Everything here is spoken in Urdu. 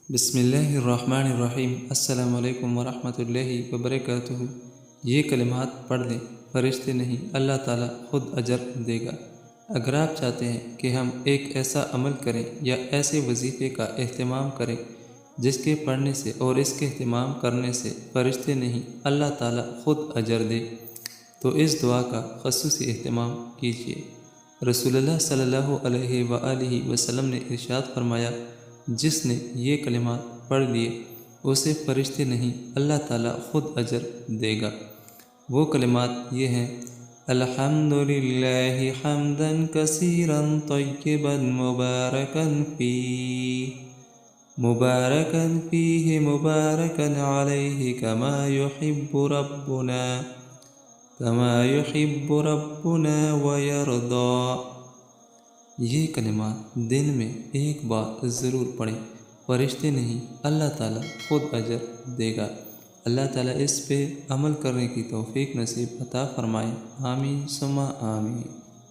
بسم اللہ الرحمن الرحیم۔ السلام علیکم ورحمۃ اللہ وبرکاتہ۔ یہ کلمات پڑھ لیں، فرشتے نہیں اللہ تعالیٰ خود اجر دے گا۔ اگر آپ چاہتے ہیں کہ ہم ایک ایسا عمل کریں یا ایسے وظیفے کا اہتمام کریں جس کے پڑھنے سے اور اس کے اہتمام کرنے سے فرشتے نہیں اللہ تعالیٰ خود اجر دے، تو اس دعا کا خصوصی اہتمام کیجیے۔ رسول اللہ صلی اللہ علیہ وآلہ وسلم نے ارشاد فرمایا، جس نے یہ کلمات پڑھ لیے اسے فرشتے نہیں اللہ تعالیٰ خود اجر دے گا۔ وہ کلمات یہ ہیں: الحمدللہ حمدا کثیرا طیبا مبارکا فیہ مبارکا علیہ کما یحب ربنا ویرضا۔ یہ کلمات دن میں ایک بار ضرور پڑھیں، فرشتے نہیں اللہ تعالیٰ خود اجر دے گا۔ اللہ تعالیٰ اس پہ عمل کرنے کی توفیق نصیب عطا فرمائے، آمین ثم آمین۔